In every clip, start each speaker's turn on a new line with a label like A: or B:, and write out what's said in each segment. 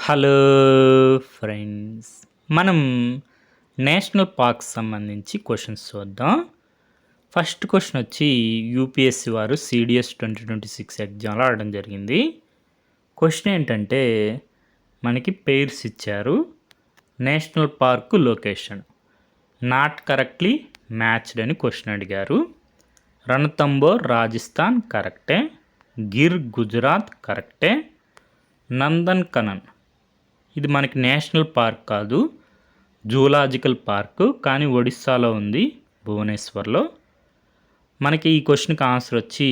A: Hello friends, మనం national parks సంబంధించి questions చూద్దాం. ఫస్ట్ క్వశ్చన్ వచ్చి యూపీఎస్సీ వారు సిడిఎస్ 2026 ఎగ్జామ్లో అడగడం జరిగింది. క్వశ్చన్ ఏంటంటే మనకి పెయిర్స్ ఇచ్చారు. National park location not correctly matched అని క్వశ్చన్ అడిగారు. రణతంబోర్ రాజస్థాన్ కరెక్టే, గిర్ గుజరాత్ కరెక్టే, నందన్ కనన్ ఇది మనకి నేషనల్ పార్క్ కాదు, జూలాజికల్ పార్కు, కానీ ఒడిస్సాలో ఉంది, భువనేశ్వర్లో. మనకి ఈ క్వశ్చన్కి ఆన్సర్ వచ్చి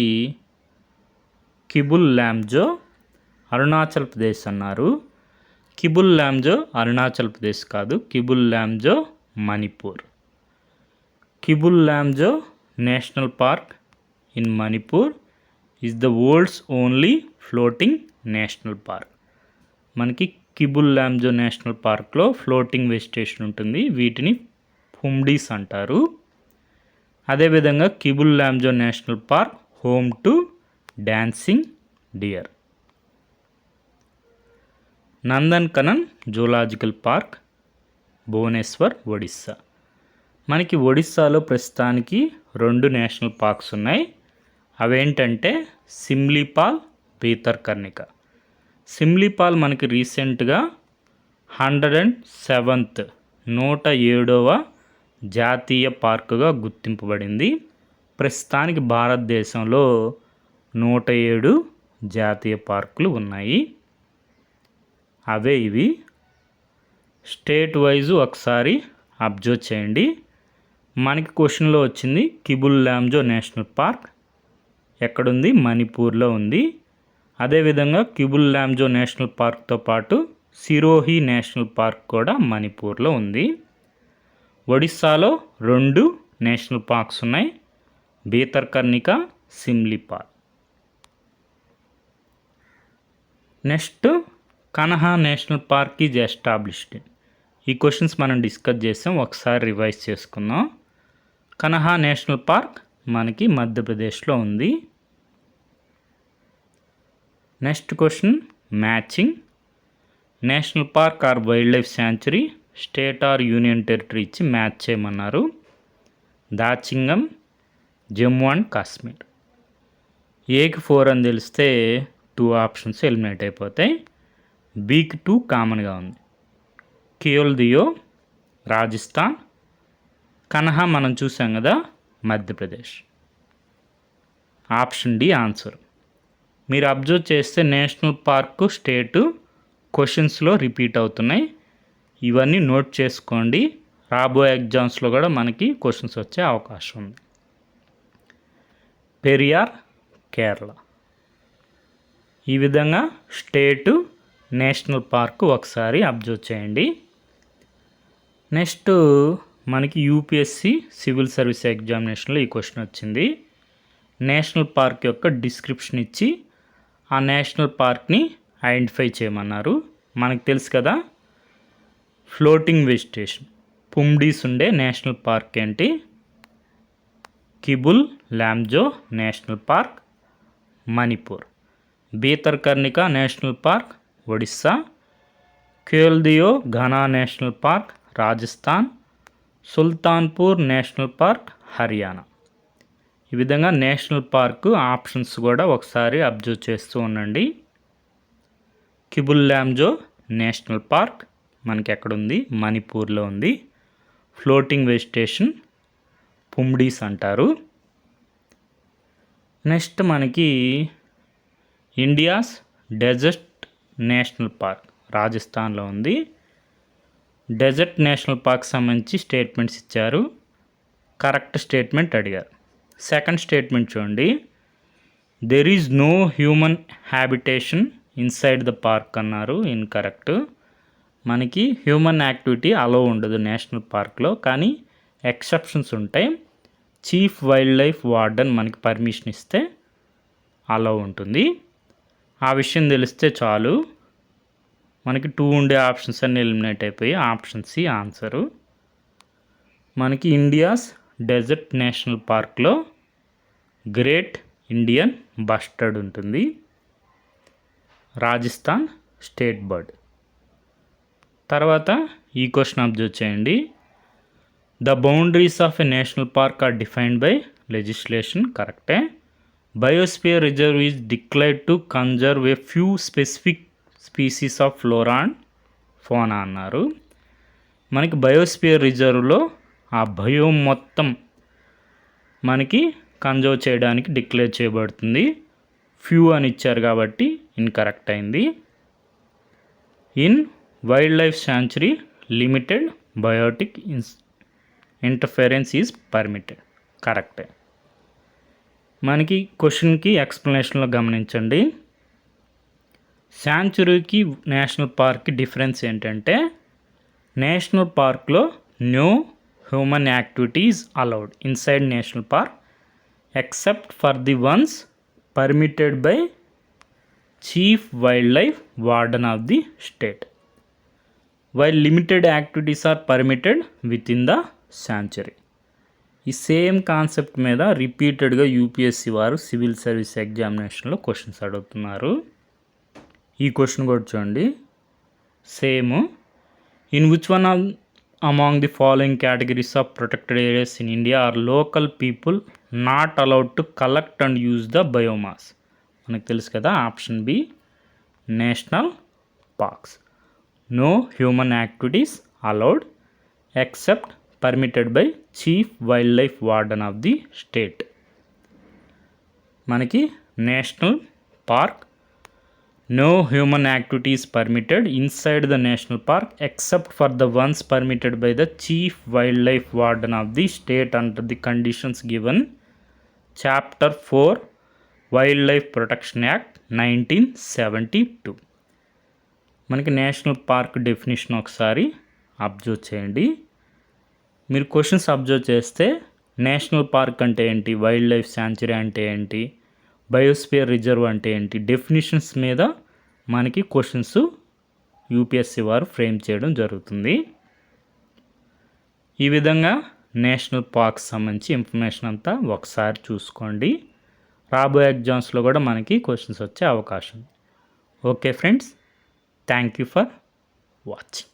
A: కిబుల్ లాంజో అరుణాచల్ ప్రదేశ్ అన్నారు. కిబుల్ లాంజో అరుణాచల్ ప్రదేశ్ కాదు, Keibul Lamjao Manipur. Keibul Lamjao national park in Manipur is the world's only floating national park. మనకి కిబుల్ లాంజో నేషనల్ పార్క్లో ఫ్లోటింగ్ వెజిటేషన్ ఉంటుంది, వీటిని ఫుమ్డీస్ అంటారు. అదేవిధంగా Keibul Lamjao national park home to dancing deer. Nandan Kanan zoological park Bhubaneswar, Odisha. మనకి ఒడిస్సాలో ప్రస్తుతానికి 2 నేషనల్ పార్క్స్ ఉన్నాయి. అవేంటంటే సిమ్లీపాల్, భీతర్కనికా. సిమ్లీపాల్ మనకి రీసెంట్గా 107వ జాతీయ పార్కుగా గుర్తింపబడింది. ప్రస్తుతానికి భారతదేశంలో 107 జాతీయ పార్కులు ఉన్నాయి. అవే ఇవి. స్టేట్ వైజు ఒకసారి అబ్జర్వ్ చేయండి. మనకి క్వశ్చన్లో వచ్చింది కిబుల్ లాంజో నేషనల్ పార్క్ ఎక్కడుంది, మణిపూర్లో ఉంది. అదేవిధంగా కిబుల్ లాంజో నేషనల్ పార్క్తో పాటు సిరోహి నేషనల్ పార్క్ కూడా మణిపూర్లో ఉంది. ఒడిస్సాలో 2 నేషనల్ పార్క్స్ ఉన్నాయి, Bhitarkanika, Simlipal. Next Kanha national park is established. ఈ క్వశ్చన్స్ మనం డిస్కస్ చేసాం, ఒకసారి రివైజ్ చేసుకుందాం. కన్హా నేషనల్ పార్క్ మనకి మధ్యప్రదేశ్లో ఉంది. Next question matching. National park or wildlife sanctuary, state or union territory ఇచ్చి మ్యాచ్ చేయమన్నారు. దాచింగం, జమ్మూ అండ్ కాశ్మీర్. ఏకి 4 అని తెలిస్తే 2 ఆప్షన్స్ ఎలిమినేట్ అయిపోతాయి. బీకి 2 కామన్గా ఉంది. కేయోల్దియో రాజస్థాన్, కన్హా మనం చూసాం కదా మధ్యప్రదేశ్. Option D answer. మీరు అబ్జర్వ్ చేస్తే నేషనల్ పార్కు, స్టేటు క్వశ్చన్స్లో రిపీట్ అవుతున్నాయి. ఇవన్నీ నోట్ చేసుకోండి, రాబోయే ఎగ్జామ్స్లో కూడా మనకి క్వశ్చన్స్ వచ్చే అవకాశం ఉంది. పెరియార్ కేరళ. ఈ విధంగా స్టేటు, నేషనల్ పార్కు ఒకసారి అబ్జర్వ్ చేయండి. నెక్స్ట్ మనకి యూపీఎస్సి సివిల్ సర్వీస్ ఎగ్జామినేషన్లో ఈ క్వశ్చన్ వచ్చింది. నేషనల్ పార్క్ యొక్క డిస్క్రిప్షన్ ఇచ్చి ఆ నేషనల్ పార్క్ని ఐడెంటిఫై చేయమన్నారు. మనకు తెలుసు కదా ఫ్లోటింగ్ వెజిటేషన్ ఫుమ్డీస్ ఉండే నేషనల్ పార్క్ ఏంటి, Keibul Lamjao national park Manipur, Bhitarkanika national park Odisha, Keoladeo Ghana national park Rajasthan, Sultanpur national park Haryana. ఈ విధంగా నేషనల్ పార్కు ఆప్షన్స్ కూడా ఒకసారి అబ్జర్వ్ చేస్తూ ఉండండి. కిబుల్ లాంజో నేషనల్ పార్క్ మనకి ఎక్కడుంది, మణిపూర్లో ఉంది. ఫ్లోటింగ్ వెజిటేషన్ ఫుమ్డీస్ అంటారు. నెక్స్ట్ మనకి ఇండియాస్ డెజర్ట్ నేషనల్ పార్క్ రాజస్థాన్లో ఉంది. డెజర్ట్ నేషనల్ పార్క్ సంబంధించి స్టేట్మెంట్స్ ఇచ్చారు, కరెక్ట్ స్టేట్మెంట్ అడిగారు. సెకండ్ స్టేట్మెంట్ చూడండి. There is no human habitation inside the park అన్నారు. ఇన్కరెక్ట్. మనకి హ్యూమన్ యాక్టివిటీ అలో ఉండదు నేషనల్ పార్క్లో, కానీ ఎక్సెప్షన్స్ ఉంటాయి. చీఫ్ వైల్డ్ లైఫ్ వార్డెన్ మనకి పర్మిషన్ ఇస్తే అలో ఉంటుంది. ఆ విషయం తెలిస్తే చాలు, మనకి 2 ఉండే ఆప్షన్స్ అన్నీ ఎలిమినేట్ అయిపోయి ఆప్షన్ సి ఆన్సరు. మనకి ఇండియాస్ డెజర్ట్ నేషనల్ పార్క్లో గ్రేట్ ఇండియన్ బస్టర్డ్ ఉంటుంది. Rajasthan state bird. తర్వాత ఈ క్వశ్చన్ అబ్జర్వ్ చేయండి. The boundaries of a national park are defined by legislation. కరెక్టే. Biosphere reserve is declared to conserve a few specific species of flora and fauna అన్నారు. మనకి biosphere రిజర్వ్లో ఆ biome మొత్తం మనకి కన్జర్వ్ చేయడానికి డిక్లేర్ చేయబడుతుంది. ఫ్యూ అని ఇచ్చారు కాబట్టి ఇన్కరెక్ట్ అయింది. In wildlife sanctuary limited biotic interference is permitted. కరెక్టే. మనకి క్వశ్చన్కి ఎక్స్ప్లెనేషన్లో గమనించండి. శాంచురీకి నేషనల్ పార్క్కి డిఫరెన్స్ ఏంటంటే నేషనల్ పార్క్లో no human activities allowed inside national park except for the ones permitted by chief wildlife warden of the state, while limited activities are permitted within the sanctuary. ఈ same concept మీద రిపీటెడ్గా UPSC వారు civil service ఎగ్జామినేషన్లో questions అడుగుతున్నారు. ఈ question కూడా చూడండి. Same. In which one among the following categories of protected areas in India are local people not allowed to collect and use the biomass? మనకు తెలుసు కదా, option B national parks. No human activities allowed except permitted by chief wildlife warden of the state. మనకి national park no human activities permitted inside the national park except for the ones permitted by the chief wildlife warden of the state under the conditions given chapter 4 wildlife protection act 1972. మనకి national park definition ఒకసారి observe చేయండి. మీరు questions observe చేస్తే national park అంటే ఏంటి, wild life sanctuary అంటే ఏంటి, biosphere reserve అంటే ఏంటి, డెఫినేషన్స్ మీద మనకి క్వశ్చన్స్ యూపీఎస్సీ వారు ఫ్రేమ్ చేయడం జరుగుతుంది. ఈ విధంగా నేషనల్ పార్క్స్ సంబంధించి ఇన్ఫర్మేషన్ అంతా ఒకసారి చూసుకోండి. రాబోయే ఎగ్జామ్స్లో కూడా మనకి క్వశ్చన్స్ వచ్చే అవకాశం. Okay friends, thank you for watching.